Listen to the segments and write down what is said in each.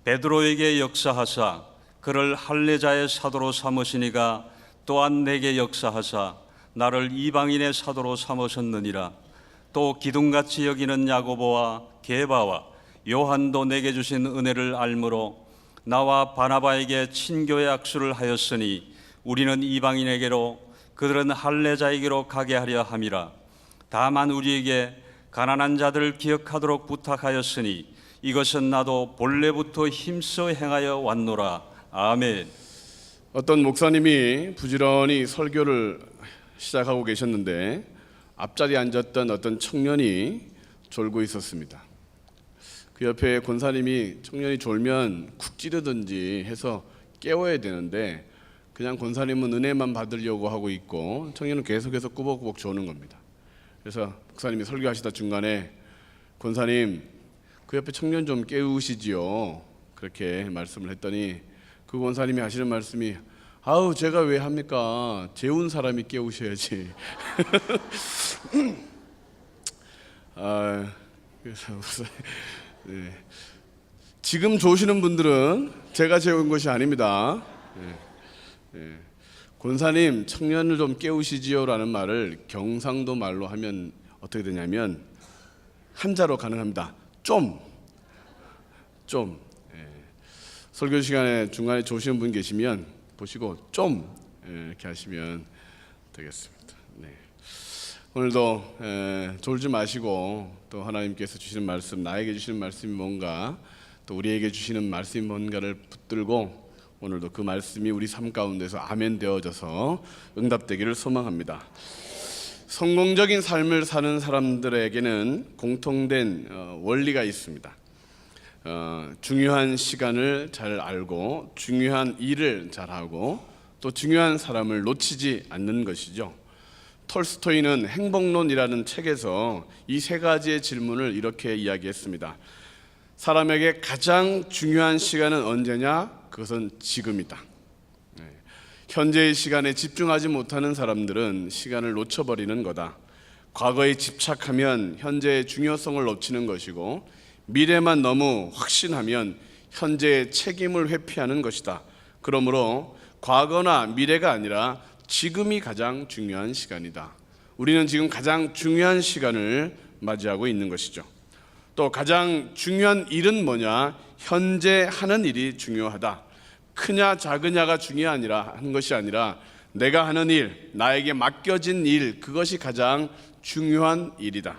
베드로에게 역사하사 그를 할례자의 사도로 삼으시니가 또한 내게 역사하사 나를 이방인의 사도로 삼으셨느니라. 또 기둥같이 여기는 야고보와 게바와 요한도 내게 주신 은혜를 알므로 나와 바나바에게 친교의 악수를 하였으니 우리는 이방인에게로 그들은 할례자에게로 가게 하려 함이라. 다만 우리에게 가난한 자들을 기억하도록 부탁하였으니 이것은 나도 본래부터 힘써 행하여 왔노라. 아멘. 어떤 목사님이 부지런히 설교를 시작하고 계셨는데 앞자리에 앉았던 어떤 청년이 졸고 있었습니다. 그 옆에 권사님이 청년이 졸면 쿡 찌르든지 해서 깨워야 되는데 그냥 권사님은 은혜만 받으려고 하고 있고 청년은 계속해서 꾸벅꾸벅 조는 겁니다. 그래서 목사님이 설교하시다 중간에 권사님 그 옆에 청년 좀 깨우시지요, 그렇게 말씀을 했더니 그 권사님이 하시는 말씀이 아우 제가 왜 합니까? 재운 사람이 깨우셔야지. 그래서 네. 지금 조시는 분들은 제가 재운 것이 아닙니다. 권사님 청년을 좀 깨우시지요 라는 말을 경상도 말로 하면 어떻게 되냐면 한자로 가능합니다. 좀. 설교 시간에 중간에 조시는 분 계시면 보시고 좀 이렇게 하시면 되겠습니다. 네. 오늘도 졸지 마시고 또 하나님께서 주시는 말씀, 나에게 주시는 말씀이 뭔가 또 우리에게 주시는 말씀이 뭔가를 붙들고 오늘도 그 말씀이 우리 삶 가운데서 아멘 되어져서 응답되기를 소망합니다. 성공적인 삶을 사는 사람들에게는 공통된 원리가 있습니다. 중요한 시간을 잘 알고 중요한 일을 잘하고 또 중요한 사람을 놓치지 않는 것이죠. 톨스토이는 행복론이라는 책에서 이 세 가지의 질문을 이렇게 이야기했습니다. 사람에게 가장 중요한 시간은 언제냐? 그것은 지금이다. 현재의 시간에 집중하지 못하는 사람들은 시간을 놓쳐버리는 거다. 과거에 집착하면 현재의 중요성을 놓치는 것이고 미래만 너무 확신하면 현재의 책임을 회피하는 것이다. 그러므로 과거나 미래가 아니라 지금이 가장 중요한 시간이다. 우리는 지금 가장 중요한 시간을 맞이하고 있는 것이죠. 또 가장 중요한 일은 뭐냐? 현재 하는 일이 중요하다. 크냐 작으냐가 중요한 것이 아니라 내가 하는 일, 나에게 맡겨진 일, 그것이 가장 중요한 일이다.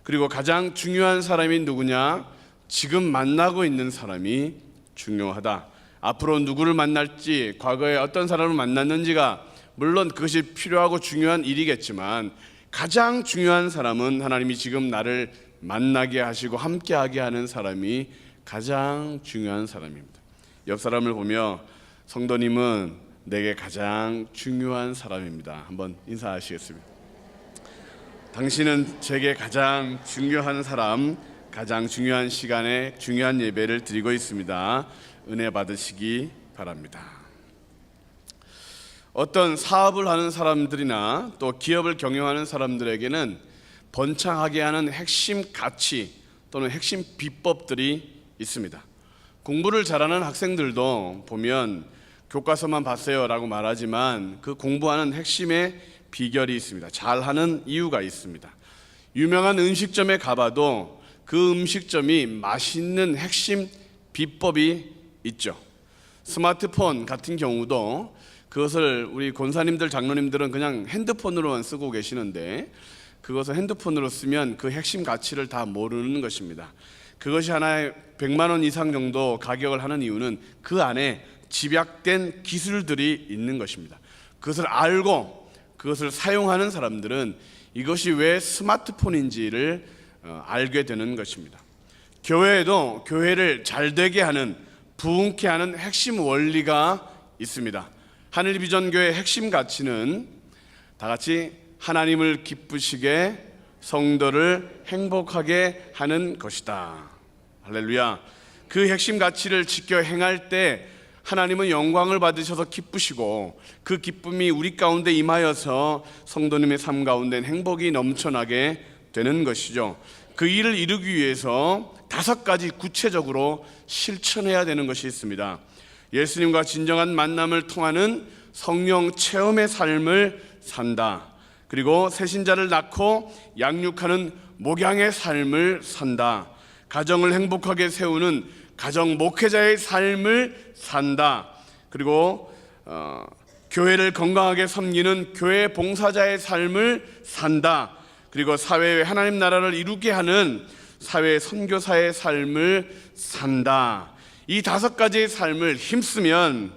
그리고 가장 중요한 사람이 누구냐? 지금 만나고 있는 사람이 중요하다. 앞으로 누구를 만날지, 과거에 어떤 사람을 만났는지가 물론 그것이 필요하고 중요한 일이겠지만 가장 중요한 사람은 하나님이 지금 나를 만나게 하시고 함께하게 하는 사람이 가장 중요한 사람입니다. 옆 사람을 보며 성도님은 내게 가장 중요한 사람입니다. 한번 인사하시겠습니다. 당신은 제게 가장 중요한 사람, 가장 중요한 시간에 중요한 예배를 드리고 있습니다. 은혜 받으시기 바랍니다. 어떤 사업을 하는 사람들이나 또 기업을 경영하는 사람들에게는 번창하게 하는 핵심 가치 또는 핵심 비법들이 있습니다. 공부를 잘하는 학생들도 보면 교과서만 봤어요 라고 말하지만 그 공부하는 핵심의 비결이 있습니다. 잘하는 이유가 있습니다. 유명한 음식점에 가봐도 그 음식점이 맛있는 핵심 비법이 있죠. 스마트폰 같은 경우도 그것을 우리 권사님들, 장로님들은 그냥 핸드폰으로만 쓰고 계시는데 그것을 핸드폰으로 쓰면 그 핵심 가치를 다 모르는 것입니다. 그것이 하나에 100만 원 이상 정도 가격을 하는 이유는 그 안에 집약된 기술들이 있는 것입니다. 그것을 알고 그것을 사용하는 사람들은 이것이 왜 스마트폰인지를 알게 되는 것입니다. 교회에도 교회를 잘 되게 하는, 부흥케 하는 핵심 원리가 있습니다. 하늘비전교회의 핵심 가치는 다 같이 하나님을 기쁘시게 성도를 행복하게 하는 것이다. 할렐루야. 그 핵심 가치를 지켜 행할 때 하나님은 영광을 받으셔서 기쁘시고 그 기쁨이 우리 가운데 임하여서 성도님의 삶 가운데 행복이 넘쳐나게 되는 것이죠. 그 일을 이루기 위해서 5가지 구체적으로 실천해야 되는 것이 있습니다. 예수님과 진정한 만남을 통하는 성령 체험의 삶을 산다. 그리고 새신자를 낳고 양육하는 목양의 삶을 산다. 가정을 행복하게 세우는 가정 목회자의 삶을 산다. 그리고 교회를 건강하게 섬기는 교회 봉사자의 삶을 산다. 그리고 사회에 하나님 나라를 이루게 하는 사회 선교사의 삶을 산다. 이 5가지의 삶을 힘쓰면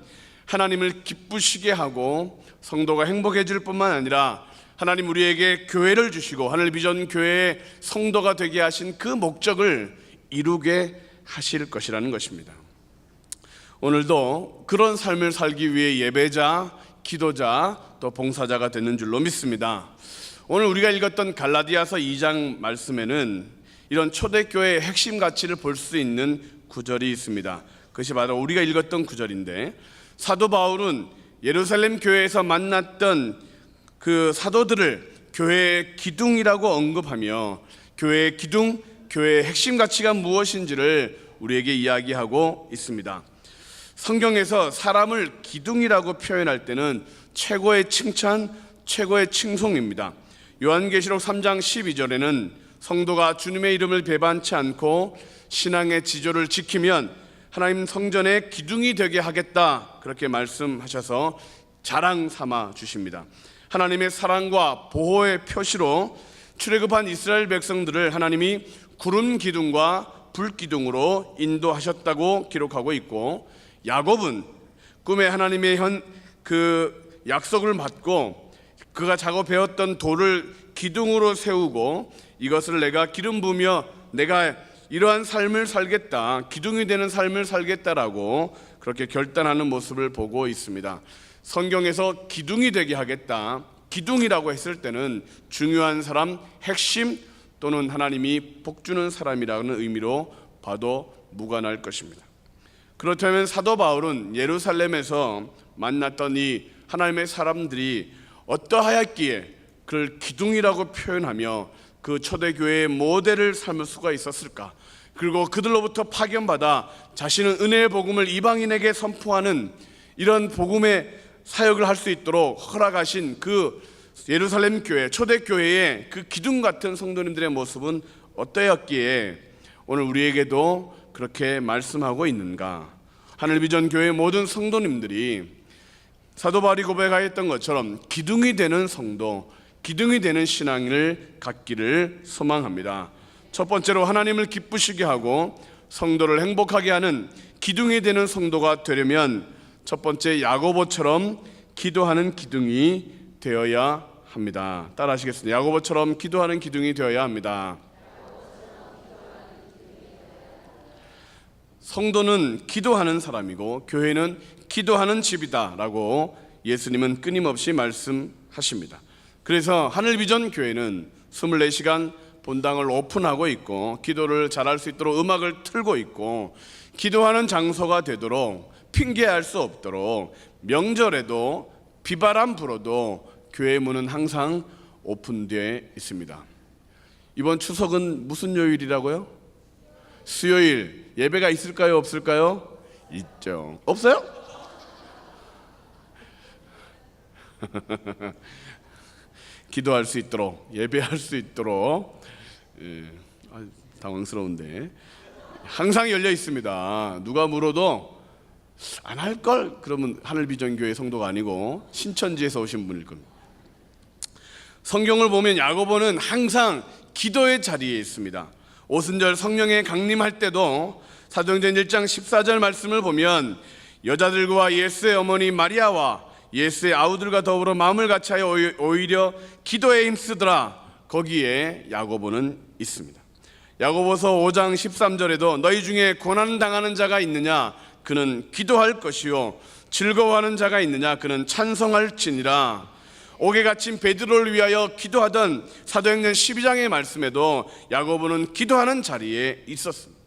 하나님을 기쁘시게 하고 성도가 행복해질 뿐만 아니라 하나님 우리에게 교회를 주시고 하늘 비전 교회의 성도가 되게 하신 그 목적을 이루게 하실 것이라는 것입니다. 오늘도 그런 삶을 살기 위해 예배자, 기도자, 또 봉사자가 되는 줄로 믿습니다. 오늘 우리가 읽었던 갈라디아서 2장 말씀에는 이런 초대교회의 핵심 가치를 볼 수 있는 구절이 있습니다. 그것이 바로 우리가 읽었던 구절인데, 사도 바울은 예루살렘 교회에서 만났던 그 사도들을 교회의 기둥이라고 언급하며 교회의 기둥, 교회의 핵심 가치가 무엇인지를 우리에게 이야기하고 있습니다. 성경에서 사람을 기둥이라고 표현할 때는 최고의 칭찬, 최고의 칭송입니다. 요한계시록 3장 12절에는 성도가 주님의 이름을 배반치 않고 신앙의 지조를 지키면 하나님 성전의 기둥이 되게 하겠다, 그렇게 말씀하셔서 자랑 삼아 주십니다. 하나님의 사랑과 보호의 표시로 출애굽한 이스라엘 백성들을 하나님이 구름 기둥과 불 기둥으로 인도하셨다고 기록하고 있고, 야곱은 꿈에 하나님의 그 약속을 받고 그가 작업해왔던 돌을 기둥으로 세우고 이것을 내가 기름 부으며 내가 이러한 삶을 살겠다, 기둥이 되는 삶을 살겠다라고 그렇게 결단하는 모습을 보고 있습니다. 성경에서 기둥이 되게 하겠다, 기둥이라고 했을 때는 중요한 사람, 핵심 또는 하나님이 복주는 사람이라는 의미로 봐도 무관할 것입니다. 그렇다면 사도 바울은 예루살렘에서 만났던 이 하나님의 사람들이 어떠하였기에 그를 기둥이라고 표현하며 그 초대교회의 모델을 삼을 수가 있었을까? 그리고 그들로부터 파견받아 자신은 은혜의 복음을 이방인에게 선포하는 이런 복음의 사역을 할 수 있도록 허락하신 그 예루살렘 교회, 초대교회의 그 기둥 같은 성도님들의 모습은 어떠했기에 오늘 우리에게도 그렇게 말씀하고 있는가? 하늘비전 교회 모든 성도님들이 사도 바울이 고백하였던 것처럼 기둥이 되는 성도, 기둥이 되는 신앙을 갖기를 소망합니다. 첫 번째로 하나님을 기쁘시게 하고 성도를 행복하게 하는 기둥이 되는 성도가 되려면 첫 번째 야고보처럼 기도하는 기둥이 되어야 합니다. 따라 하시겠습니다. 야고보처럼 기도하는 기둥이 되어야 합니다. 성도는 기도하는 사람이고 교회는 기도하는 집이다라고 예수님은 끊임없이 말씀하십니다. 그래서 하늘비전 교회는 24시간 본당을 오픈하고 있고 기도를 잘할 수 있도록 음악을 틀고 있고 기도하는 장소가 되도록 핑계할 수 없도록 명절에도 비바람 불어도 교회 문은 항상 오픈되어 있습니다. 이번 추석은 무슨 요일이라고요? 수요일. 예배가 있을까요? 없을까요? 있죠. 없어요? 기도할 수 있도록, 예배할 수 있도록, 당황스러운데 항상 열려 있습니다. 누가 물어도 안 할걸? 그러면 하늘비전교회 성도가 아니고 신천지에서 오신 분일 겁니다. 성경을 보면 야고보는 항상 기도의 자리에 있습니다. 오순절 성령에 강림할 때도 사도행전 1장 14절 말씀을 보면 여자들과 예수의 어머니 마리아와 예수의 아우들과 더불어 마음을 같이하여 오히려 기도에 힘쓰더라. 거기에 야고보는 있습니다. 야고보서 5장 13절에도 너희 중에 고난당하는 자가 있느냐? 그는 기도할 것이요 즐거워하는 자가 있느냐? 그는 찬송할지니라. 옥에 갇힌 베드로를 위하여 기도하던 사도행전 12장의 말씀에도 야고보는 기도하는 자리에 있었습니다.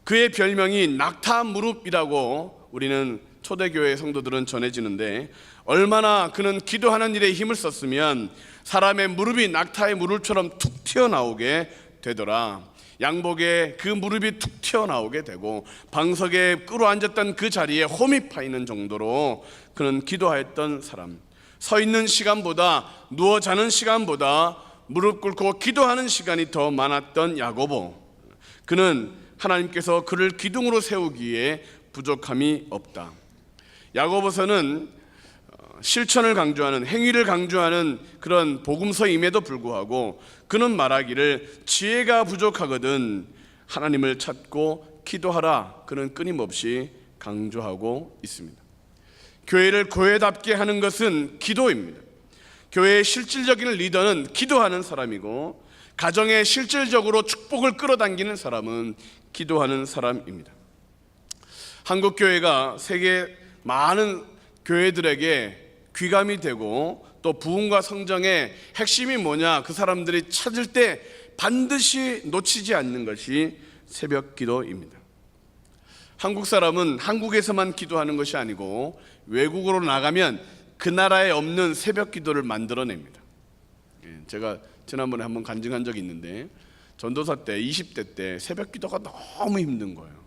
그의 별명이 낙타 무릎이라고 우리는 초대교회 성도들은 전해지는데, 얼마나 그는 기도하는 일에 힘을 썼으면 사람의 무릎이 낙타의 무릎처럼 툭 튀어나오게 되더라. 양복에 그 무릎이 툭 튀어나오게 되고 방석에 끌어앉았던 그 자리에 홈이 파이는 정도로 그는 기도하였던 사람. 서 있는 시간보다 누워 자는 시간보다 무릎 꿇고 기도하는 시간이 더 많았던 야고보. 그는 하나님께서 그를 기둥으로 세우기에 부족함이 없다. 야고보서는 실천을 강조하는, 행위를 강조하는 그런 복음서임에도 불구하고 그는 말하기를 지혜가 부족하거든 하나님을 찾고 기도하라. 그는 끊임없이 강조하고 있습니다. 교회를 교회답게 하는 것은 기도입니다. 교회의 실질적인 리더는 기도하는 사람이고 가정에 실질적으로 축복을 끌어당기는 사람은 기도하는 사람입니다. 한국 교회가 세계 많은 교회들에게 귀감이 되고 또 부흥과 성장의 핵심이 뭐냐, 그 사람들이 찾을 때 반드시 놓치지 않는 것이 새벽 기도입니다. 한국 사람은 한국에서만 기도하는 것이 아니고 외국으로 나가면 그 나라에 없는 새벽 기도를 만들어냅니다. 제가 지난번에 한번 간증한 적이 있는데 전도사 때 20대 때 새벽 기도가 너무 힘든 거예요.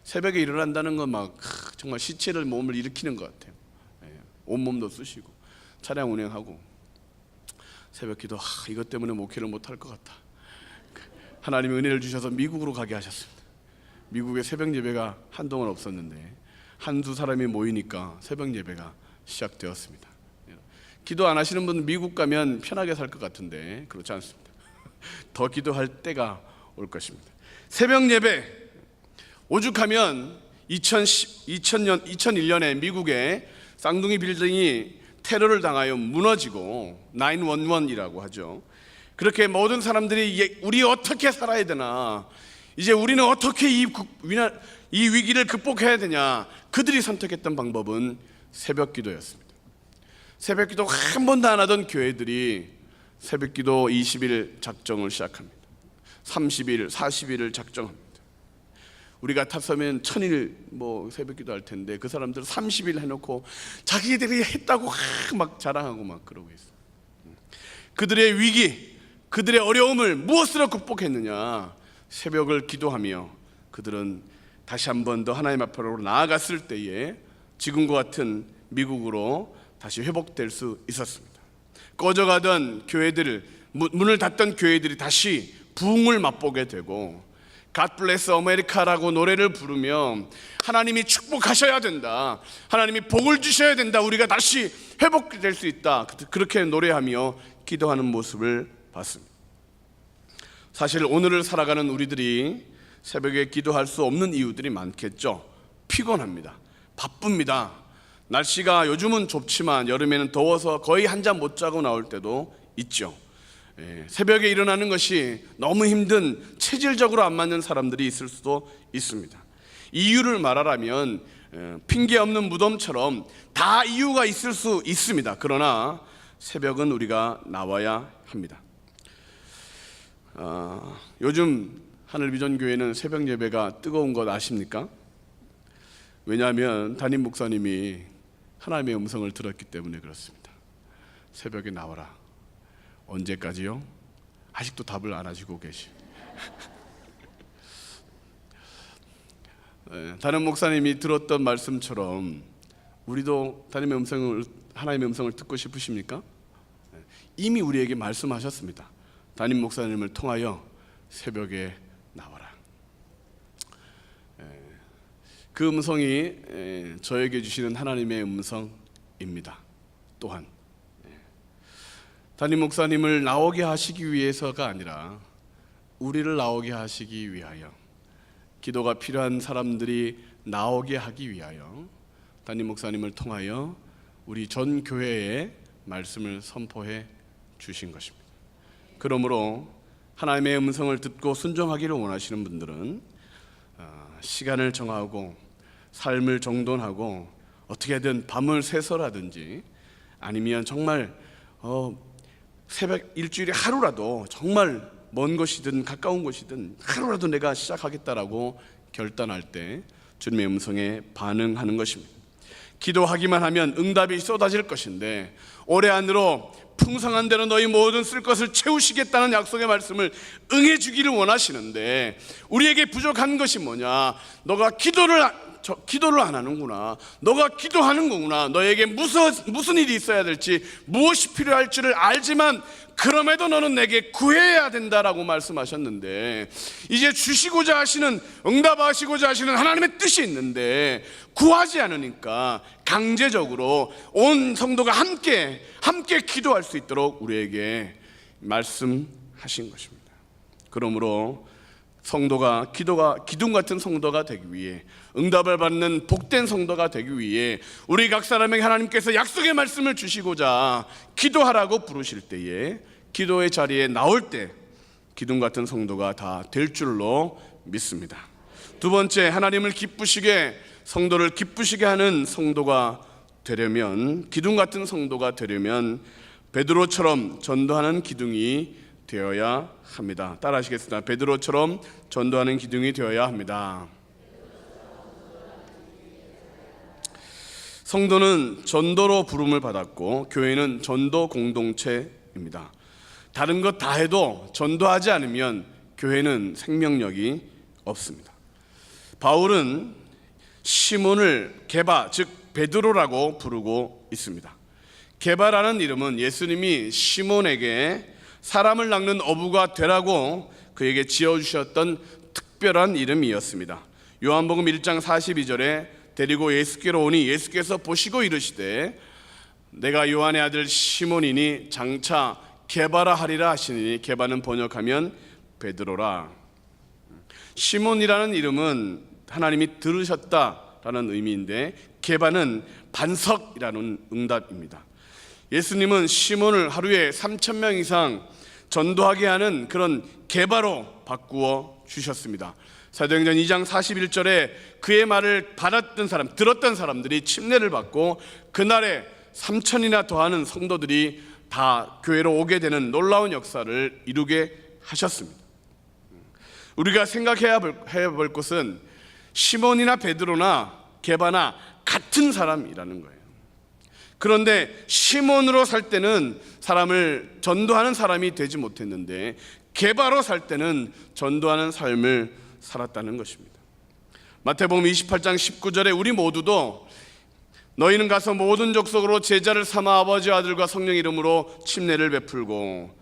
새벽에 일어난다는 건 막 정말 시체를 몸을 일으키는 것 같아요. 온몸도 쑤시고 차량 운행하고 새벽 기도, 이것 때문에 목회를 못할 것 같다. 하나님이 은혜를 주셔서 미국으로 가게 하셨습니다. 미국에 새벽 예배가 한동안 없었는데 한두 사람이 모이니까 새벽 예배가 시작되었습니다. 기도 안 하시는 분은 미국 가면 편하게 살 것 같은데 그렇지 않습니다. 더 기도할 때가 올 것입니다. 새벽 예배, 오죽하면 2001년에 미국에 쌍둥이 빌딩이 테러를 당하여 무너지고 911이라고 하죠. 그렇게 모든 사람들이 우리 어떻게 살아야 되나, 이제 우리는 어떻게 이 위기를 극복해야 되냐, 그들이 선택했던 방법은 새벽 기도였습니다. 새벽 기도 한 번도 안 하던 교회들이 새벽 기도 20일 작정을 시작합니다. 30일, 40일을 작정합니다. 우리 같았으면 1000일 새벽 기도 할 텐데 그 사람들은 30일 해놓고 자기들이 했다고 막 자랑하고 막 그러고 있어요. 그들의 위기, 그들의 어려움을 무엇으로 극복했느냐? 새벽을 기도하며 그들은 다시 한 번 더 하나님 앞으로 나아갔을 때에 지금과 같은 미국으로 다시 회복될 수 있었습니다. 꺼져가던 교회들, 문을 닫던 교회들이 다시 부흥을 맛보게 되고 God bless America라고 노래를 부르며 하나님이 축복하셔야 된다, 하나님이 복을 주셔야 된다, 우리가 다시 회복될 수 있다, 그렇게 노래하며 기도하는 모습을 봤습니다. 사실 오늘을 살아가는 우리들이 새벽에 기도할 수 없는 이유들이 많겠죠. 피곤합니다. 바쁩니다. 날씨가 요즘은 좁지만 여름에는 더워서 거의 한 잠 못 자고 나올 때도 있죠. 새벽에 일어나는 것이 너무 힘든, 체질적으로 안 맞는 사람들이 있을 수도 있습니다. 이유를 말하라면 핑계 없는 무덤처럼 다 이유가 있을 수 있습니다. 그러나 새벽은 우리가 나와야 합니다. 요즘 하늘비전교회는 새벽 예배가 뜨거운 것 아십니까? 왜냐하면 담임 목사님이 하나님의 음성을 들었기 때문에 그렇습니다. 새벽에 나와라. 언제까지요? 아직도 답을 안 하시고 계시. 담임 목사님이 들었던 말씀처럼 우리도 하나님의 음성을 듣고 싶으십니까? 이미 우리에게 말씀하셨습니다. 담임 목사님을 통하여 새벽에 나와라. 그 음성이 저에게 주시는 하나님의 음성입니다. 또한 담임 목사님을 나오게 하시기 위해서가 아니라 우리를 나오게 하시기 위하여, 기도가 필요한 사람들이 나오게 하기 위하여 담임 목사님을 통하여 우리 전 교회에 말씀을 선포해 주신 것입니다. 그러므로 하나님의 음성을 듣고 순종하기를 원하시는 분들은 시간을 정하고 삶을 정돈하고 어떻게든 밤을 새서라든지 아니면 정말 새벽 일주일에 하루라도, 정말 먼 곳이든 가까운 곳이든 하루라도 내가 시작하겠다라고 결단할 때 주님의 음성에 반응하는 것입니다. 기도하기만 하면 응답이 쏟아질 것인데 올해 안으로 풍성한 대로 너희 모든 쓸 것을 채우시겠다는 약속의 말씀을 응해 주기를 원하시는데 우리에게 부족한 것이 뭐냐? 너가 기도를 안 하는구나. 너가 기도하는 거구나. 너에게 무슨 일이 있어야 될지, 무엇이 필요할지를 알지만 그럼에도 너는 내게 구해야 된다라고 말씀하셨는데, 이제 주시고자 하시는, 응답하시고자 하시는 하나님의 뜻이 있는데 구하지 않으니까 강제적으로 온 성도가 함께 기도할 수 있도록 우리에게 말씀하신 것입니다. 그러므로 성도가 기둥 같은 성도가 되기 위해, 응답을 받는 복된 성도가 되기 위해 우리 각 사람에게 하나님께서 약속의 말씀을 주시고자 기도하라고 부르실 때에, 기도의 자리에 나올 때 기둥 같은 성도가 다 될 줄로 믿습니다. 두 번째, 하나님을 기쁘시게, 성도를 기쁘시게 하는 성도가 되려면, 기둥 같은 성도가 되려면 베드로처럼 전도하는 기둥이 되어야 합니다. 따라 하시겠습니다. 베드로처럼 전도하는 기둥이 되어야 합니다. 성도는 전도로 부름을 받았고 교회는 전도 공동체입니다. 다른 것 다 해도 전도하지 않으면 교회는 생명력이 없습니다. 바울은 시몬을 게바, 즉 베드로라고 부르고 있습니다. 게바라는 이름은 예수님이 시몬에게 사람을 낚는 어부가 되라고 그에게 지어주셨던 특별한 이름이었습니다. 요한복음 1장 42절에 데리고 예수께로 오니 예수께서 보시고 이르시되 내가 요한의 아들 시몬이니 장차 게바라 하리라 하시니, 게바는 번역하면 베드로라. 시몬이라는 이름은 하나님이 들으셨다라는 의미인데, 게바는 반석이라는 응답입니다. 예수님은 시몬을 하루에 3,000명 이상 전도하게 하는 그런 게바로 바꾸어 주셨습니다. 사도행전 2장 41절에 그의 말을 들었던 사람들이 침례를 받고 그날에 3,000이나 더하는 성도들이 다 교회로 오게 되는 놀라운 역사를 이루게 하셨습니다. 우리가 생각해야 볼 것은 시몬이나 베드로나 게바나 같은 사람이라는 거예요. 그런데 시몬으로 살 때는 사람을 전도하는 사람이 되지 못했는데 게바로 살 때는 전도하는 삶을 살았다는 것입니다. 마태복음 28장 19절에 우리 모두도 너희는 가서 모든 족속으로 제자를 삼아 아버지와 아들과 성령 이름으로 침례를 베풀고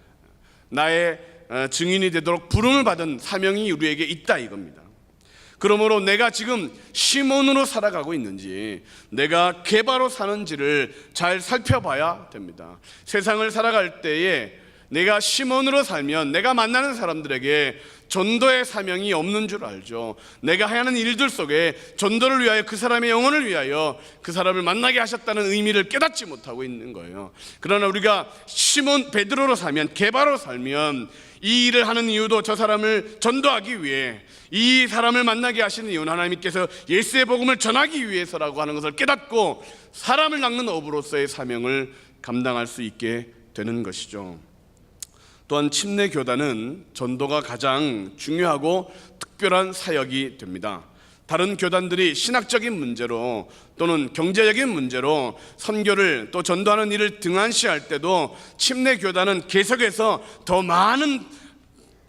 나의 증인이 되도록 부름을 받은 사명이 우리에게 있다 이겁니다. 그러므로 내가 지금 시몬으로 살아가고 있는지, 내가 게바로 사는지를 잘 살펴봐야 됩니다. 세상을 살아갈 때에 내가 시몬으로 살면 내가 만나는 사람들에게 전도의 사명이 없는 줄 알죠. 내가 하는 일들 속에 전도를 위하여, 그 사람의 영혼을 위하여 그 사람을 만나게 하셨다는 의미를 깨닫지 못하고 있는 거예요. 그러나 우리가 시몬 베드로로 살면, 게바로 살면 이 일을 하는 이유도 저 사람을 전도하기 위해, 이 사람을 만나게 하시는 이유는 하나님께서 예수의 복음을 전하기 위해서라고 하는 것을 깨닫고 사람을 낚는 어부로서의 사명을 감당할 수 있게 되는 것이죠. 또한 침례교단은 전도가 가장 중요하고 특별한 사역이 됩니다. 다른 교단들이 신학적인 문제로 또는 경제적인 문제로 선교를 또 전도하는 일을 등한시할 때도 침례교단은 계속해서 더 많은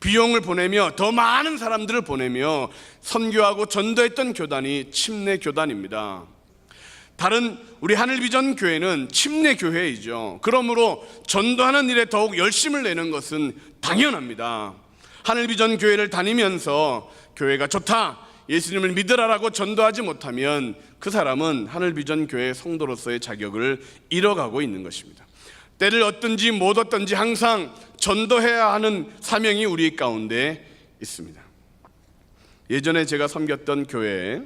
비용을 보내며 더 많은 사람들을 보내며 선교하고 전도했던 교단이 침례교단입니다. 다른 우리 하늘비전 교회는 침례교회이죠. 그러므로 전도하는 일에 더욱 열심을 내는 것은 당연합니다. 하늘비전 교회를 다니면서 교회가 좋다, 예수님을 믿으라라고 전도하지 못하면 그 사람은 하늘비전 교회 성도로서의 자격을 잃어가고 있는 것입니다. 때를 얻든지 못 얻든지 항상 전도해야 하는 사명이 우리 가운데 있습니다. 예전에 제가 섬겼던 교회에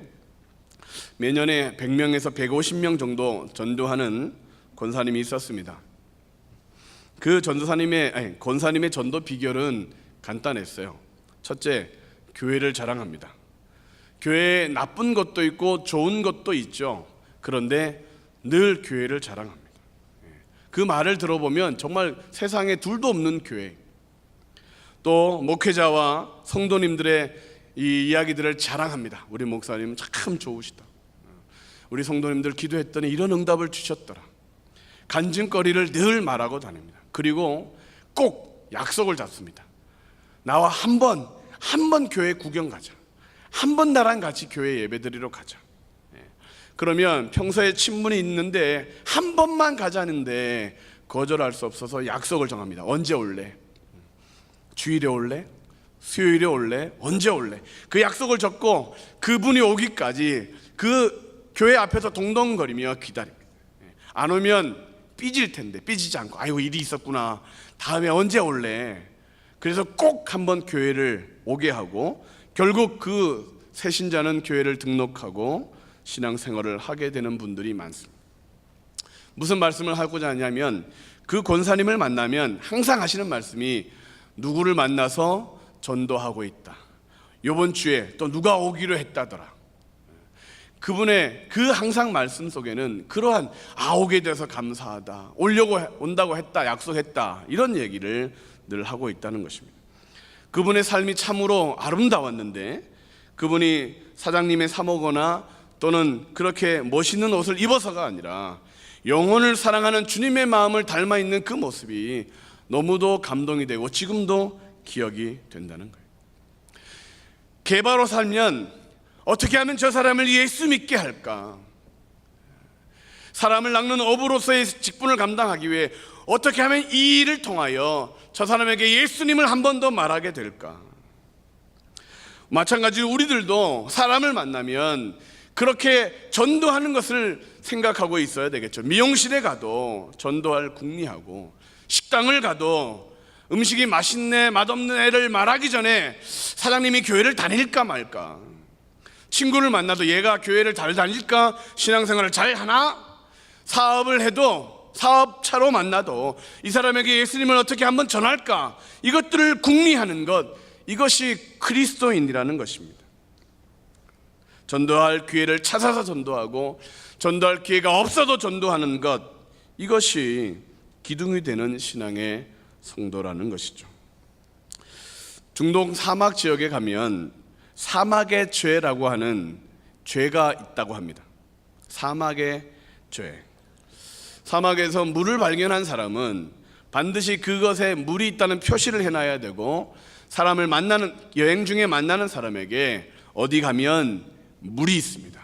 매년에 100명에서 150명 정도 전도하는 권사님이 있었습니다. 그 권사님의 전도 비결은 간단했어요. 첫째, 교회를 자랑합니다. 교회에 나쁜 것도 있고 좋은 것도 있죠. 그런데 늘 교회를 자랑합니다. 그 말을 들어보면 정말 세상에 둘도 없는 교회. 또 목회자와 성도님들의 이 이야기들을 자랑합니다. 우리 목사님은 참 좋으시다. 우리 성도님들 기도했더니 이런 응답을 주셨더라. 간증거리를 늘 말하고 다닙니다. 그리고 꼭 약속을 잡습니다. 나와 한 번 교회 구경 가자. 한 번 나랑 같이 교회 예배드리러 가자. 그러면 평소에 친분이 있는데 한 번만 가자는데 거절할 수 없어서 약속을 정합니다. 언제 올래? 주일에 올래? 수요일에 올래? 언제 올래? 그 약속을 적고 그분이 오기까지 그 교회 앞에서 동동거리며 기다립니다. 안 오면 삐질 텐데 삐지지 않고 아이고 일이 있었구나. 다음에 언제 올래? 그래서 꼭 한번 교회를 오게 하고 결국 그 새신자는 교회를 등록하고 신앙생활을 하게 되는 분들이 많습니다. 무슨 말씀을 하고자 하냐면 그 권사님을 만나면 항상 하시는 말씀이 누구를 만나서 전도하고 있다. 이번 주에 또 누가 오기로 했다더라. 그분의 그 항상 말씀 속에는 그러한 오게 돼서 감사하다, 온다고 했다, 약속했다, 이런 얘기를 늘 하고 있다는 것입니다. 그분의 삶이 참으로 아름다웠는데 그분이 사장님의 사모거나 또는 그렇게 멋있는 옷을 입어서가 아니라 영혼을 사랑하는 주님의 마음을 닮아 있는 그 모습이 너무도 감동이 되고 지금도 기억이 된다는 거예요. 개바로 살면 어떻게 하면 저 사람을 예수 믿게 할까? 사람을 낚는 어부로서의 직분을 감당하기 위해 어떻게 하면 이 일을 통하여 저 사람에게 예수님을 한 번 더 말하게 될까? 마찬가지로 우리들도 사람을 만나면 그렇게 전도하는 것을 생각하고 있어야 되겠죠. 미용실에 가도 전도할 궁리하고, 식당을 가도 음식이 맛있네 맛없는 애를 말하기 전에 사장님이 교회를 다닐까 말까, 친구를 만나도 얘가 교회를 잘 다닐까, 신앙생활을 잘 하나, 사업을 해도 사업차로 만나도 이 사람에게 예수님을 어떻게 한번 전할까, 이것들을 궁리하는 것, 이것이 그리스도인이라는 것입니다. 전도할 기회를 찾아서 전도하고 전도할 기회가 없어도 전도하는 것, 이것이 기둥이 되는 신앙의 성도라는 것이죠. 중동 사막 지역에 가면 사막의 죄라고 하는 죄가 있다고 합니다. 사막의 죄. 사막에서 물을 발견한 사람은 반드시 그것에 물이 있다는 표시를 해놔야 되고, 사람을 만나는, 여행 중에 만나는 사람에게 어디 가면 물이 있습니다,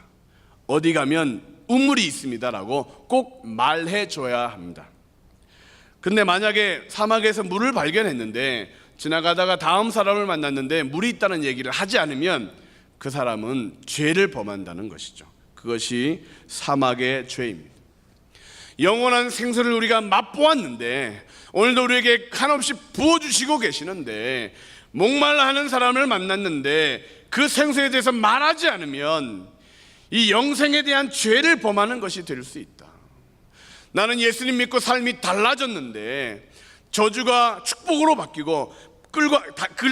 어디 가면 우물이 있습니다 라고 꼭 말해줘야 합니다. 근데 만약에 사막에서 물을 발견했는데 지나가다가 다음 사람을 만났는데 물이 있다는 얘기를 하지 않으면 그 사람은 죄를 범한다는 것이죠. 그것이 사막의 죄입니다. 영원한 생수를 우리가 맛보았는데 오늘도 우리에게 한없이 부어주시고 계시는데, 목말라 하는 사람을 만났는데 그 생수에 대해서 말하지 않으면 이 영생에 대한 죄를 범하는 것이 될 수 있다. 나는 예수님 믿고 삶이 달라졌는데 저주가 축복으로 바뀌고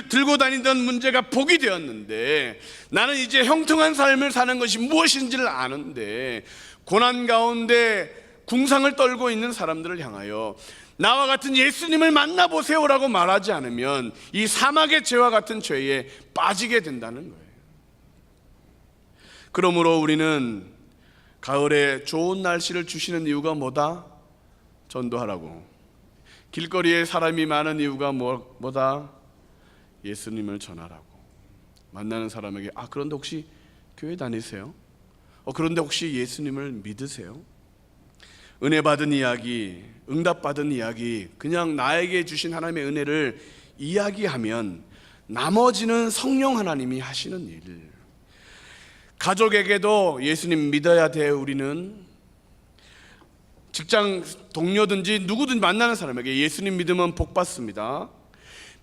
들고 다니던 문제가 복이 되었는데, 나는 이제 형통한 삶을 사는 것이 무엇인지를 아는데 고난 가운데 궁상을 떨고 있는 사람들을 향하여 나와 같은 예수님을 만나보세요라고 말하지 않으면 이 사막의 죄와 같은 죄에 빠지게 된다는 거예요. 그러므로 우리는 가을에 좋은 날씨를 주시는 이유가 뭐다? 전도하라고. 길거리에 사람이 많은 이유가 뭐다? 예수님을 전하라고. 만나는 사람에게 그런데 혹시 교회 다니세요? 그런데 혹시 예수님을 믿으세요? 은혜 받은 이야기, 응답 받은 이야기, 그냥 나에게 주신 하나님의 은혜를 이야기하면 나머지는 성령 하나님이 하시는 일. 가족에게도 예수님 믿어야 돼. 우리는 직장 동료든지 누구든지 만나는 사람에게 예수님 믿으면 복 받습니다.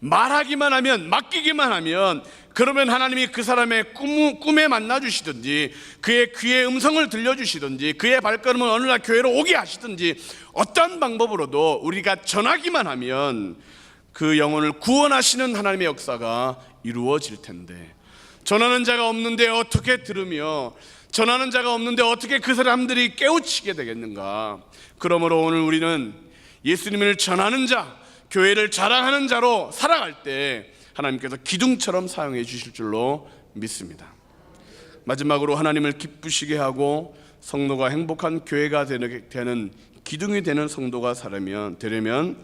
말하기만 하면, 맡기기만 하면, 그러면 하나님이 그 사람의 꿈에 만나주시든지 그의 귀에 음성을 들려주시든지 그의 발걸음을 어느 날 교회로 오게 하시든지 어떤 방법으로도 우리가 전하기만 하면 그 영혼을 구원하시는 하나님의 역사가 이루어질 텐데, 전하는 자가 없는데 어떻게 들으며, 전하는 자가 없는데 어떻게 그 사람들이 깨우치게 되겠는가. 그러므로 오늘 우리는 예수님을 전하는 자, 교회를 자랑하는 자로 살아갈 때 하나님께서 기둥처럼 사용해 주실 줄로 믿습니다. 마지막으로 하나님을 기쁘시게 하고 성도가 행복한 교회가 되는 기둥이 되는 성도가 되려면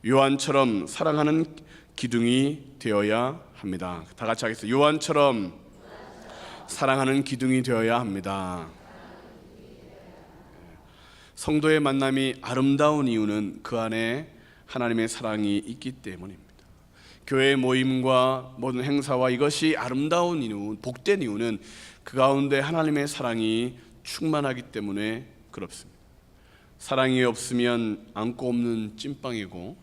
요한처럼 사랑하는 기둥이 되어야 합니다. 다 같이 하겠습니다. 요한처럼 사랑하는 기둥이 되어야 합니다. 성도의 만남이 아름다운 이유는 그 안에 하나님의 사랑이 있기 때문입니다. 교회 모임과 모든 행사와 이것이 아름다운 이유, 복된 이유는 그 가운데 하나님의 사랑이 충만하기 때문에 그렇습니다. 사랑이 없으면 안고 없는 찐빵이고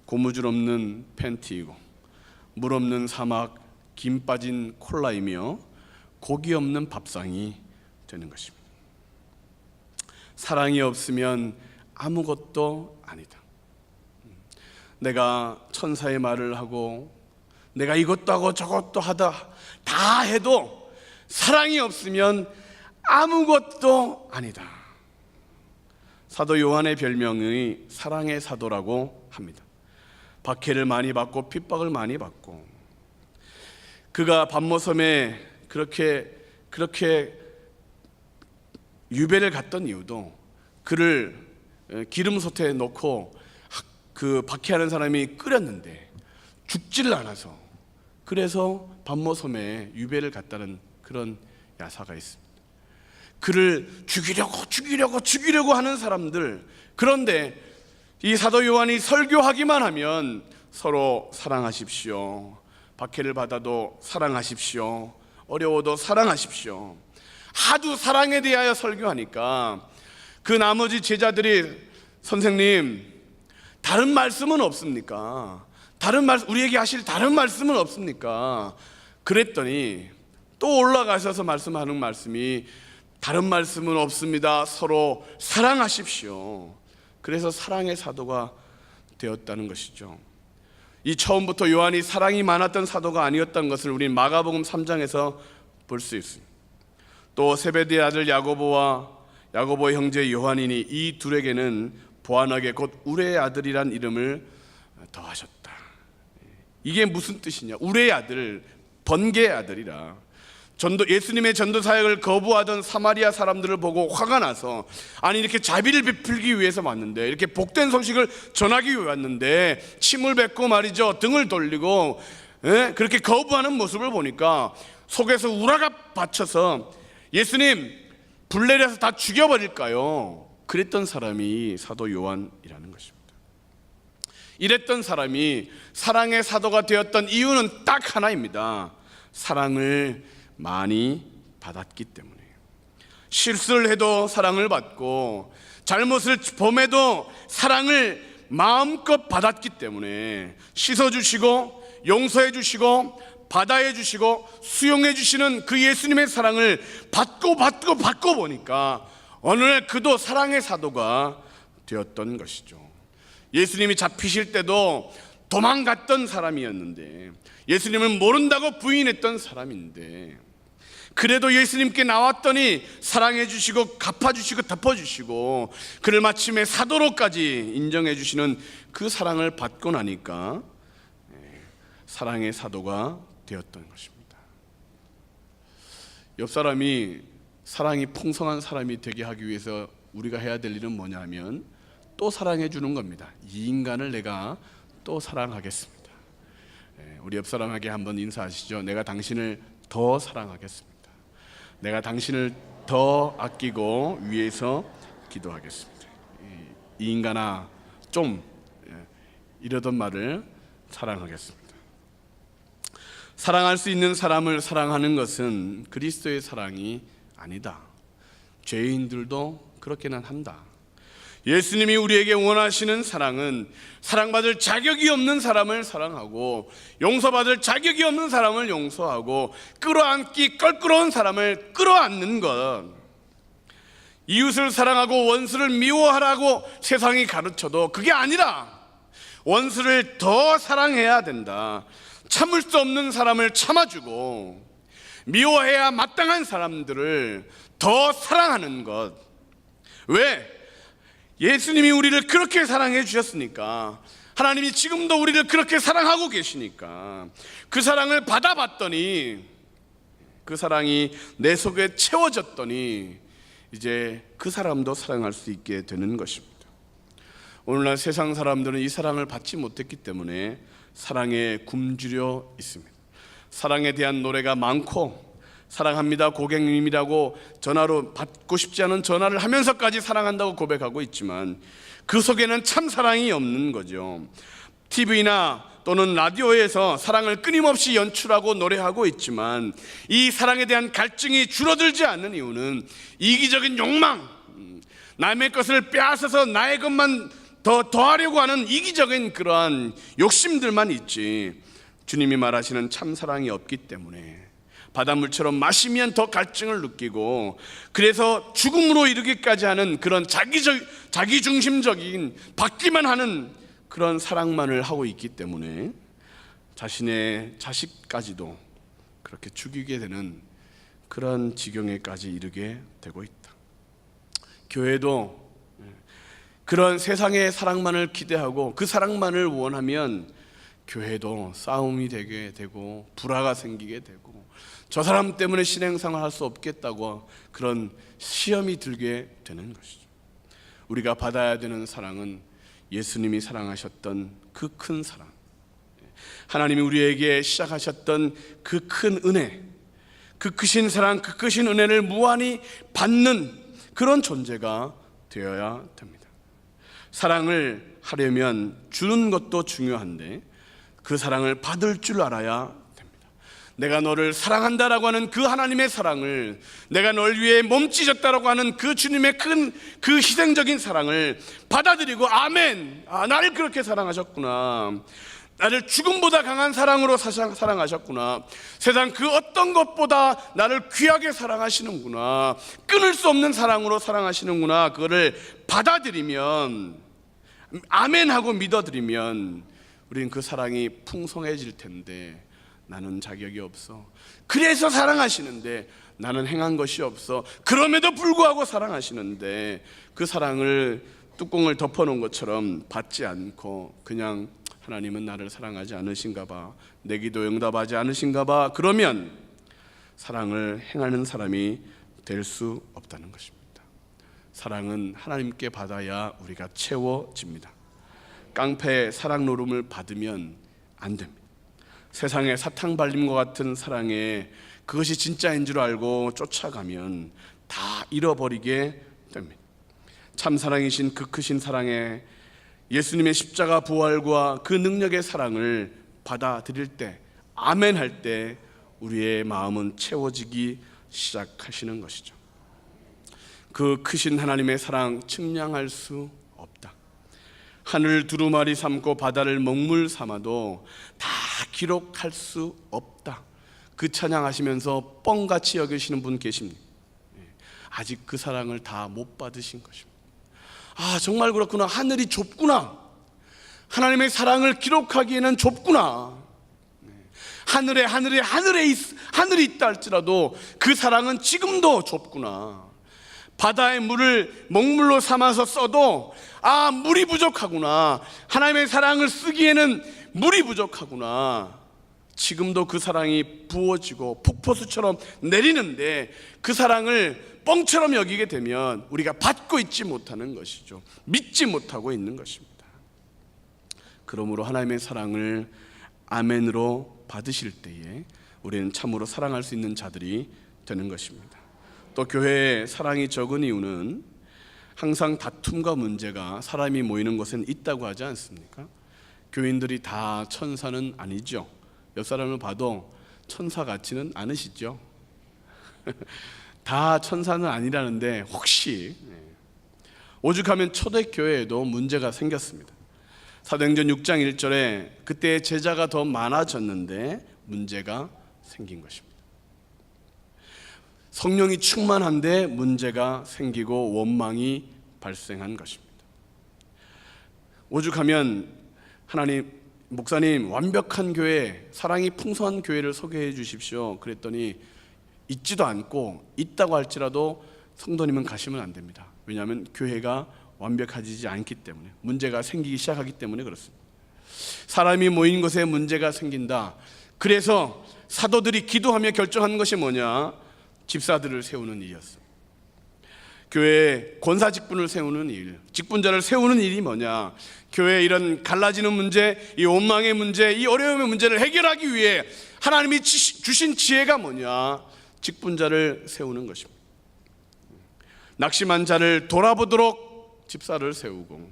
고무줄 없는 팬티이고 물 없는 사막, 김 빠진 콜라이며 고기 없는 밥상이 되는 것입니다. 사랑이 없으면 아무것도 아니다. 내가 천사의 말을 하고 내가 이것도 하고 저것도 하다 다 해도 사랑이 없으면 아무것도 아니다. 사도 요한의 별명이 사랑의 사도라고 합니다. 박해를 많이 받고 핍박을 많이 받고 그가 반모섬에 그렇게 유배를 갔던 이유도 그를 기름솥에 넣고 그 박해하는 사람이 끓였는데 죽지를 않아서 그래서 반모섬에 유배를 갔다는 그런 야사가 있습니다. 그를 죽이려고 하는 사람들, 그런데 이 사도 요한이 설교하기만 하면 서로 사랑하십시오, 박해를 받아도 사랑하십시오, 어려워도 사랑하십시오, 하도 사랑에 대하여 설교하니까 그 나머지 제자들이 선생님 다른 말씀은 없습니까? 우리에게 하실 다른 말씀은 없습니까? 그랬더니 또 올라가셔서 말씀하는 말씀이 다른 말씀은 없습니다. 서로 사랑하십시오. 그래서 사랑의 사도가 되었다는 것이죠. 이 처음부터 요한이 사랑이 많았던 사도가 아니었던 것을 우리는 마가복음 3장에서 볼 수 있습니다. 또 세베대의 아들 야고보와 야고보의 형제 요한이니 이 둘에게는 보아나게 곧 우레의 아들이란 이름을 더하셨다. 이게 무슨 뜻이냐? 우레의 아들, 번개의 아들이라. 예수님의 전도 사역을 거부하던 사마리아 사람들을 보고 화가 나서 아니 이렇게 자비를 베풀기 위해서 왔는데 이렇게 복된 소식을 전하기 위해 왔는데 침을 뱉고 말이죠 등을 돌리고 그렇게 거부하는 모습을 보니까 속에서 우라가 받쳐서 예수님 불 내려서 다 죽여버릴까요? 그랬던 사람이 사도 요한이라는 것입니다. 이랬던 사람이 사랑의 사도가 되었던 이유는 딱 하나입니다. 사랑을 많이 받았기 때문에. 실수를 해도 사랑을 받고 잘못을 범해도 사랑을 마음껏 받았기 때문에 씻어주시고 용서해주시고 받아해주시고 수용해주시는 그 예수님의 사랑을 받고 보니까 어느 날 그도 사랑의 사도가 되었던 것이죠. 예수님이 잡히실 때도 도망갔던 사람이었는데 예수님을 모른다고 부인했던 사람인데 그래도 예수님께 나왔더니 사랑해 주시고 갚아주시고 덮어주시고 그를 마침내 사도로까지 인정해 주시는 그 사랑을 받고 나니까 사랑의 사도가 되었던 것입니다. 옆 사람이 사랑이 풍성한 사람이 되게 하기 위해서 우리가 해야 될 일은 뭐냐 하면 또 사랑해 주는 겁니다. 이 인간을 내가 또 사랑하겠습니다. 우리 옆 사람에게 한번 인사하시죠. 내가 당신을 더 사랑하겠습니다. 내가 당신을 더 아끼고 위해서 기도하겠습니다. 이 인간아 좀 이러던 말을 사랑하겠습니다. 사랑할 수 있는 사람을 사랑하는 것은 그리스도의 사랑이 아니다. 죄인들도 그렇게는 한다. 예수님이 우리에게 원하시는 사랑은 사랑받을 자격이 없는 사람을 사랑하고 용서받을 자격이 없는 사람을 용서하고 끌어안기 껄끄러운 사람을 끌어안는 것. 이웃을 사랑하고 원수를 미워하라고 세상이 가르쳐도 그게 아니라 원수를 더 사랑해야 된다. 참을 수 없는 사람을 참아주고 미워해야 마땅한 사람들을 더 사랑하는 것. 왜? 예수님이 우리를 그렇게 사랑해 주셨으니까, 하나님이 지금도 우리를 그렇게 사랑하고 계시니까 그 사랑을 받아봤더니 그 사랑이 내 속에 채워졌더니 이제 그 사람도 사랑할 수 있게 되는 것입니다. 오늘날 세상 사람들은 이 사랑을 받지 못했기 때문에 사랑에 굶주려 있습니다. 사랑에 대한 노래가 많고, 사랑합니다 고객님이라고 전화로 받고 싶지 않은 전화를 하면서까지 사랑한다고 고백하고 있지만 그 속에는 참 사랑이 없는 거죠. TV나 또는 라디오에서 사랑을 끊임없이 연출하고 노래하고 있지만 이 사랑에 대한 갈증이 줄어들지 않는 이유는 이기적인 욕망, 남의 것을 빼앗아서 나의 것만 더하려고 하는 이기적인 그러한 욕심들만 있지, 주님이 말하시는 참사랑이 없기 때문에 바닷물처럼 마시면 더 갈증을 느끼고, 그래서 죽음으로 이르기까지 하는 그런 자기중심적인 받기만 하는 그런 사랑만을 하고 있기 때문에 자신의 자식까지도 그렇게 죽이게 되는 그런 지경에까지 이르게 되고 있다. 교회도 그런 세상의 사랑만을 기대하고 그 사랑만을 원하면 교회도 싸움이 되게 되고 불화가 생기게 되고 저 사람 때문에 신앙생활 할 수 없겠다고 그런 시험이 들게 되는 것이죠. 우리가 받아야 되는 사랑은 예수님이 사랑하셨던 그 큰 사랑, 하나님이 우리에게 시작하셨던 그 큰 은혜, 그 크신 사랑, 그 크신 은혜를 무한히 받는 그런 존재가 되어야 됩니다. 사랑을 하려면 주는 것도 중요한데 그 사랑을 받을 줄 알아야 됩니다. 내가 너를 사랑한다라고 하는 그 하나님의 사랑을, 내가 널 위해 몸찢었다라고 하는 그 주님의 큰 그 희생적인 사랑을 받아들이고, 아멘, 나를 그렇게 사랑하셨구나, 나를 죽음보다 강한 사랑으로 사랑하셨구나, 세상 그 어떤 것보다 나를 귀하게 사랑하시는구나, 끊을 수 없는 사랑으로 사랑하시는구나, 그거를 받아들이면, 아멘 하고 믿어드리면 우리는 그 사랑이 풍성해질 텐데, 나는 자격이 없어, 그래서 사랑하시는데 나는 행한 것이 없어, 그럼에도 불구하고 사랑하시는데 그 사랑을 뚜껑을 덮어놓은 것처럼 받지 않고 그냥 하나님은 나를 사랑하지 않으신가 봐, 내 기도 응답하지 않으신가 봐, 그러면 사랑을 행하는 사람이 될 수 없다는 것입니다. 사랑은 하나님께 받아야 우리가 채워집니다. 깡패의 사랑 노름을 받으면 안 됩니다. 세상의 사탕 발림과 같은 사랑에 그것이 진짜인 줄 알고 쫓아가면 다 잃어버리게 됩니다. 참 사랑이신 그 크신 사랑에 예수님의 십자가 부활과 그 능력의 사랑을 받아들일 때, 아멘 할 때 우리의 마음은 채워지기 시작하시는 것이죠. 그 크신 하나님의 사랑 측량할 수 없다. 하늘 두루마리 삼고 바다를 먹물 삼아도 다 기록할 수 없다. 그 찬양하시면서 뻥같이 여기시는 분 계십니다. 아직 그 사랑을 다 못 받으신 것입니다. 정말 그렇구나, 하늘이 좁구나, 하나님의 사랑을 기록하기에는 좁구나, 하늘이 있다 할지라도 그 사랑은 지금도 좁구나, 바다의 물을 먹물로 삼아서 써도 물이 부족하구나, 하나님의 사랑을 쓰기에는 물이 부족하구나, 지금도 그 사랑이 부어지고 폭포수처럼 내리는데 그 사랑을 뻥처럼 여기게 되면 우리가 받고 있지 못하는 것이죠. 믿지 못하고 있는 것입니다. 그러므로 하나님의 사랑을 아멘으로 받으실 때에 우리는 참으로 사랑할 수 있는 자들이 되는 것입니다. 또 교회에 사랑이 적은 이유는 항상 다툼과 문제가 사람이 모이는 곳엔 있다고 하지 않습니까? 교인들이 다 천사는 아니죠. 옆 사람을 봐도 천사 같지는 않으시죠? 다 천사는 아니라는데 혹시 오죽하면 초대교회에도 문제가 생겼습니다. 사도행전 6장 1절에 그때 제자가 더 많아졌는데 문제가 생긴 것입니다. 성령이 충만한데 문제가 생기고 원망이 발생한 것입니다. 오죽하면 하나님, 목사님 완벽한 교회, 사랑이 풍성한 교회를 소개해 주십시오 그랬더니 있지도 않고, 있다고 할지라도 성도님은 가시면 안 됩니다. 왜냐하면 교회가 완벽하지 않기 때문에, 문제가 생기기 시작하기 때문에 그렇습니다. 사람이 모인 곳에 문제가 생긴다. 그래서 사도들이 기도하며 결정한 것이 뭐냐? 집사들을 세우는 일이었습니다. 교회에 권사 직분을 세우는 일, 직분자를 세우는 일이 뭐냐? 교회의 이런 갈라지는 문제, 이 원망의 문제, 이 어려움의 문제를 해결하기 위해 하나님이 주신 지혜가 뭐냐? 직분자를 세우는 것입니다. 낙심한 자를 돌아보도록 집사를 세우고,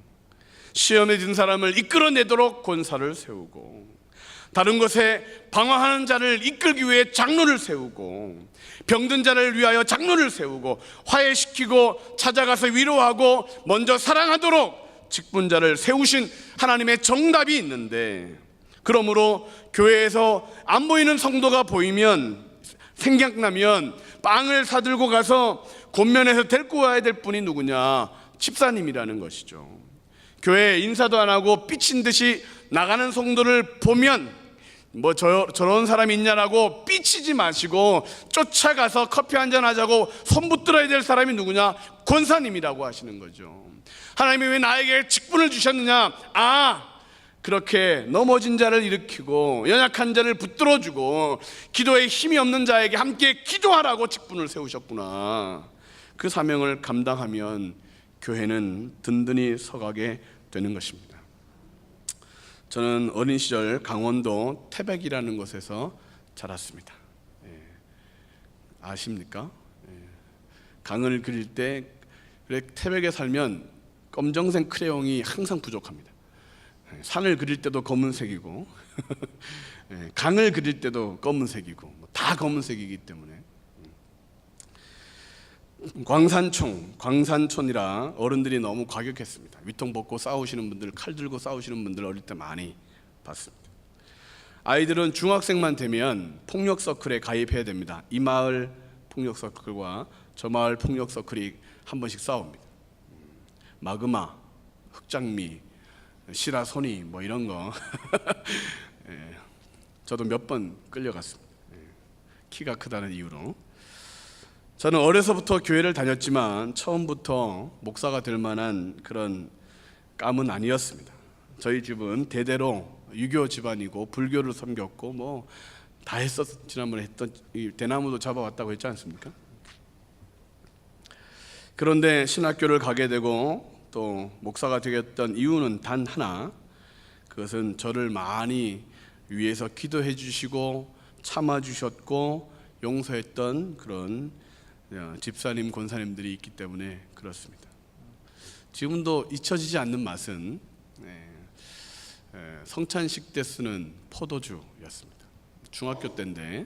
시험에 든 사람을 이끌어내도록 권사를 세우고, 다른 것에 방황하는 자를 이끌기 위해 장로를 세우고, 병든 자를 위하여 장로를 세우고, 화해시키고 찾아가서 위로하고 먼저 사랑하도록 직분자를 세우신 하나님의 정답이 있는데, 그러므로 교회에서 안 보이는 성도가 보이면, 생각나면 빵을 사들고 가서 곤면에서 데리고 와야 될 분이 누구냐? 집사님이라는 것이죠. 교회에 인사도 안 하고 삐친 듯이 나가는 성도를 보면 저런 사람이 있냐라고 삐치지 마시고 쫓아가서 커피 한잔 하자고 손 붙들어야 될 사람이 누구냐? 권사님이라고 하시는 거죠. 하나님이 왜 나에게 직분을 주셨느냐? 그렇게 넘어진 자를 일으키고 연약한 자를 붙들어주고 기도에 힘이 없는 자에게 함께 기도하라고 직분을 세우셨구나. 그 사명을 감당하면 교회는 든든히 서가게 되는 것입니다. 저는 어린 시절 강원도 태백이라는 곳에서 자랐습니다. 아십니까? 강을 그릴 때 태백에 살면 검정색 크레용이 항상 부족합니다. 산을 그릴 때도 검은색이고 강을 그릴 때도 검은색이고 다 검은색이기 때문에 광산촌이라 어른들이 너무 과격했습니다. 위통 벗고 싸우시는 분들, 칼 들고 싸우시는 분들 어릴 때 많이 봤습니다. 아이들은 중학생만 되면 폭력 서클에 가입해야 됩니다. 이 마을 폭력 서클과 저 마을 폭력 서클이 한 번씩 싸웁니다. 마그마, 흑장미, 시라소니 이런 거 저도 몇 번 끌려갔습니다. 키가 크다는 이유로. 저는 어려서부터 교회를 다녔지만 처음부터 목사가 될 만한 그런 감은 아니었습니다. 저희 집은 대대로 유교 집안이고 불교를 섬겼고 다 했었. 지난번에 했던 대나무도 잡아왔다고 했지 않습니까? 그런데 신학교를 가게 되고 또 목사가 되겠던 이유는 단 하나, 그것은 저를 많이 위해서 기도해 주시고 참아 주셨고 용서했던 그런 집사님, 권사님들이 있기 때문에 그렇습니다. 지금도 잊혀지지 않는 맛은 성찬식 때 쓰는 포도주였습니다. 중학교 때인데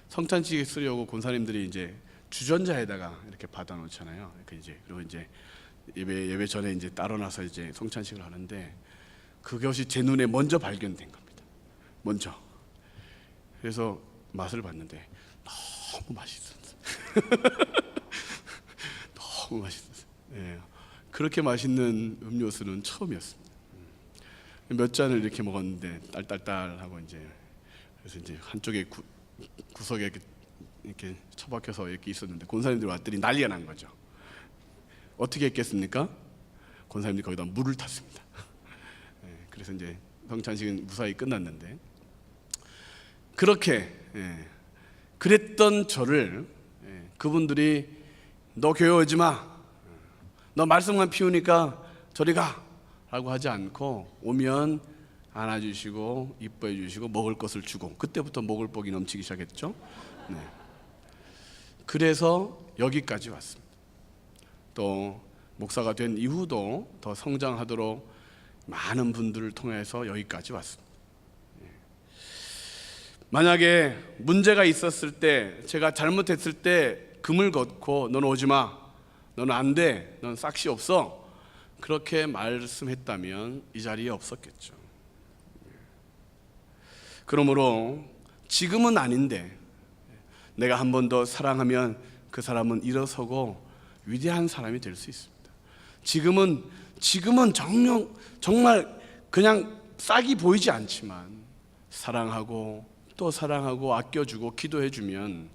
성찬식 쓰려고 권사님들이 이제 주전자에다가 이렇게 받아 놓잖아요. 그리고 이제 예배 전에 이제 따로 나서 이제 성찬식을 하는데 그것이 제 눈에 먼저 발견된 겁니다. 먼저. 그래서 맛을 봤는데 너무 맛있었어요. 너무 맛있었어요. 그렇게 맛있는 음료수는 처음이었습니다. 몇 잔을 이렇게 먹었는데 딸딸딸하고 그래서 이제 한쪽에 구석에 이렇게 처박혀서 이렇게 있었는데 권사님들이 왔더니 난리가 난 거죠. 어떻게 했겠습니까? 권사님들이 거기다 물을 탔습니다. 그래서 이제 성찬식은 무사히 끝났는데 그렇게 그랬던 저를 그분들이 너 교회 오지 마, 너 말씀만 피우니까 저리 가 라고 하지 않고 오면 안아주시고 이뻐해 주시고 먹을 것을 주고 그때부터 먹을 복이 넘치기 시작했죠. 그래서 여기까지 왔습니다. 또 목사가 된 이후도 더 성장하도록 많은 분들을 통해서 여기까지 왔습니다. 만약에 문제가 있었을 때, 제가 잘못했을 때 금을 걷고 넌 오지 마, 너는 안 돼, 넌 싹시 없어, 그렇게 말씀했다면 이 자리에 없었겠죠. 그러므로 지금은 아닌데 내가 한 번 더 사랑하면 그 사람은 일어서고 위대한 사람이 될 수 있습니다. 지금은 정말 그냥 싹이 보이지 않지만 사랑하고 또 사랑하고 아껴주고 기도해주면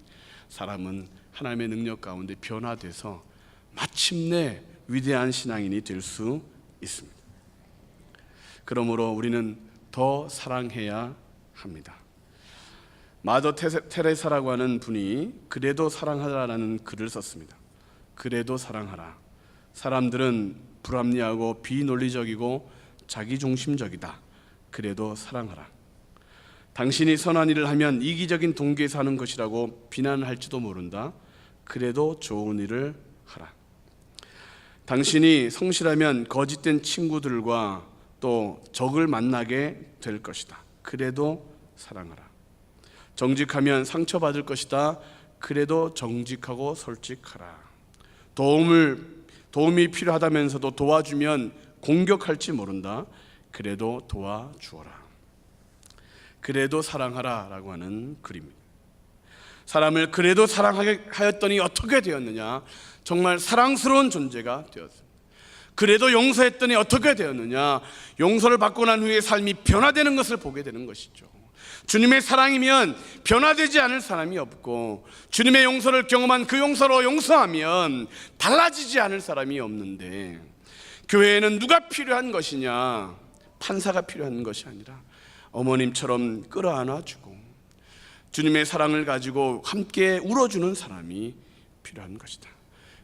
사람은 하나님의 능력 가운데 변화돼서 마침내 위대한 신앙인이 될 수 있습니다. 그러므로 우리는 더 사랑해야 합니다. 마더 테레사라고 하는 분이 그래도 사랑하라라는 글을 썼습니다. 그래도 사랑하라. 사람들은 불합리하고 비논리적이고 자기중심적이다. 그래도 사랑하라. 당신이 선한 일을 하면 이기적인 동기에서 하는 것이라고 비난할지도 모른다. 그래도 좋은 일을 하라. 당신이 성실하면 거짓된 친구들과 또 적을 만나게 될 것이다. 그래도 사랑하라. 정직하면 상처받을 것이다. 그래도 정직하고 솔직하라. 도움이 필요하다면서도 도와주면 공격할지 모른다. 그래도 도와주어라. 그래도 사랑하라 라고 하는 글입니다. 사람을 그래도 사랑하게 하였더니 어떻게 되었느냐? 정말 사랑스러운 존재가 되었습니다. 그래도 용서했더니 어떻게 되었느냐? 용서를 받고 난 후에 삶이 변화되는 것을 보게 되는 것이죠. 주님의 사랑이면 변화되지 않을 사람이 없고, 주님의 용서를 경험한 그 용서로 용서하면 달라지지 않을 사람이 없는데, 교회에는 누가 필요한 것이냐? 판사가 필요한 것이 아니라 어머님처럼 끌어안아주고 주님의 사랑을 가지고 함께 울어주는 사람이 필요한 것이다.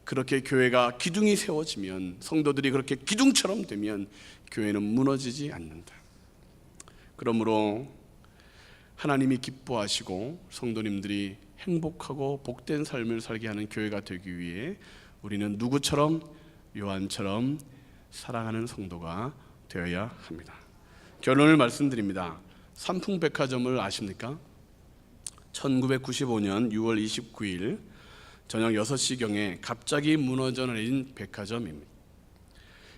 그렇게 교회가 기둥이 세워지면, 성도들이 그렇게 기둥처럼 되면 교회는 무너지지 않는다. 그러므로 하나님이 기뻐하시고 성도님들이 행복하고 복된 삶을 살게 하는 교회가 되기 위해 우리는 누구처럼? 요한처럼 사랑하는 성도가 되어야 합니다. 결론을 말씀드립니다. 삼풍백화점을 아십니까? 1995년 6월 29일 저녁 6시경에 갑자기 무너져 내린 백화점입니다.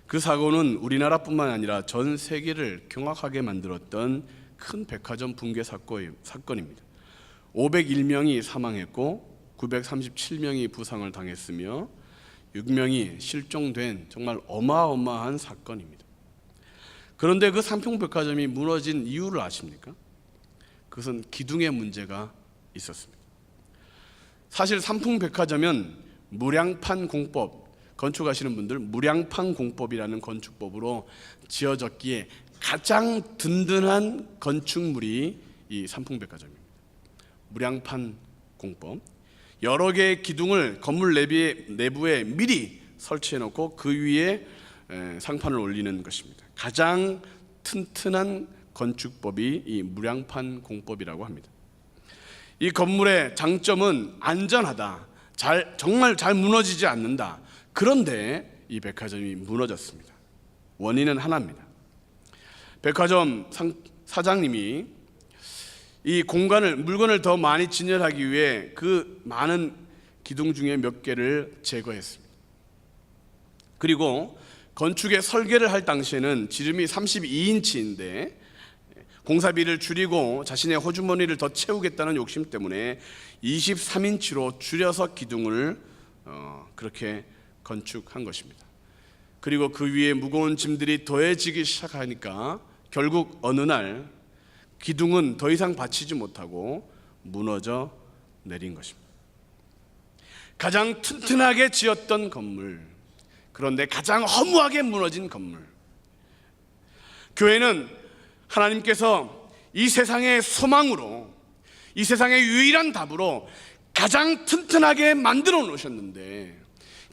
그 사고는 우리나라뿐만 아니라 전 세계를 경악하게 만들었던 큰 백화점 붕괴 사건입니다. 501명이 사망했고 937명이 부상을 당했으며 6명이 실종된 정말 어마어마한 사건입니다. 그런데 그 삼풍백화점이 무너진 이유를 아십니까? 그것은 기둥의 문제가 있었습니다. 사실 삼풍백화점은 무량판 공법, 건축하시는 분들 무량판 공법이라는 건축법으로 지어졌기에 가장 든든한 건축물이 이 삼풍백화점입니다. 무량판 공법, 여러 개의 기둥을 건물 내부에 미리 설치해 놓고 그 위에 상판을 올리는 것입니다. 가장 튼튼한 건축법이 이 무량판 공법이라고 합니다. 이 건물의 장점은 안전하다, 정말 잘 무너지지 않는다. 그런데 이 백화점이 무너졌습니다. 원인은 하나입니다. 백화점 사장님이 이 물건을 더 많이 진열하기 위해 그 많은 기둥 중에 몇 개를 제거했습니다. 그리고 건축의 설계를 할 당시에는 지름이 32인치인데 공사비를 줄이고 자신의 호주머니를 더 채우겠다는 욕심 때문에 23인치로 줄여서 기둥을 그렇게 건축한 것입니다. 그리고 그 위에 무거운 짐들이 더해지기 시작하니까 결국 어느 날 기둥은 더 이상 받치지 못하고 무너져 내린 것입니다. 가장 튼튼하게 지었던 건물, 그런데 가장 허무하게 무너진 건물. 교회는 하나님께서 이 세상의 소망으로, 이 세상의 유일한 답으로 가장 튼튼하게 만들어 놓으셨는데,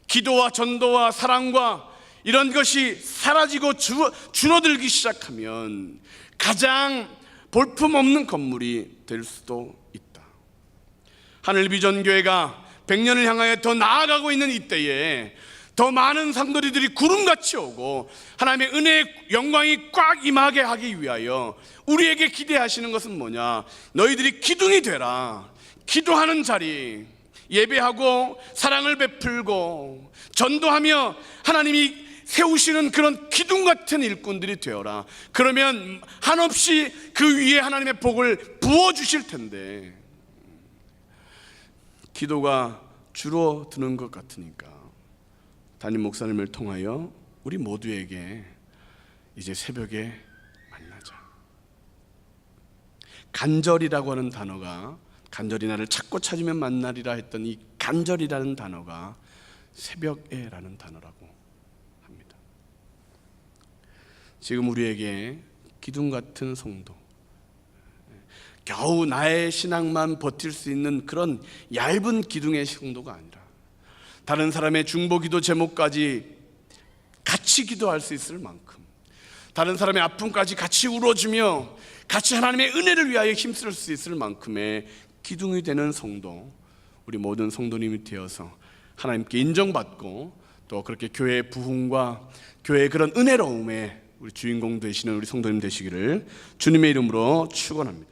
기도와 전도와 사랑과 이런 것이 사라지고 줄어들기 시작하면 가장 볼품없는 건물이 될 수도 있다. 하늘비전교회가 100년을 향하여 더 나아가고 있는 이때에 더 많은 성도들이 구름같이 오고 하나님의 은혜의 영광이 꽉 임하게 하기 위하여 우리에게 기대하시는 것은 뭐냐? 너희들이 기둥이 되라. 기도하는 자리, 예배하고 사랑을 베풀고 전도하며 하나님이 세우시는 그런 기둥 같은 일꾼들이 되어라. 그러면 한없이 그 위에 하나님의 복을 부어주실 텐데, 기도가 줄어드는 것 같으니까 담임 목사님을 통하여 우리 모두에게 이제 새벽에 만나자. 간절이라고 하는 단어가, 간절히 나를 찾고 찾으면 만나리라 했던 이 간절이라는 단어가 새벽에라는 단어라고 합니다. 지금 우리에게 기둥 같은 성도, 겨우 나의 신앙만 버틸 수 있는 그런 얇은 기둥의 성도가 아니라 다른 사람의 중보기도 제목까지 같이 기도할 수 있을 만큼, 다른 사람의 아픔까지 같이 울어주며 같이 하나님의 은혜를 위하여 힘쓸 수 있을 만큼의 기둥이 되는 성도, 우리 모든 성도님이 되어서 하나님께 인정받고 또 그렇게 교회의 부흥과 교회의 그런 은혜로움에 우리 주인공 되시는 우리 성도님 되시기를 주님의 이름으로 축원합니다.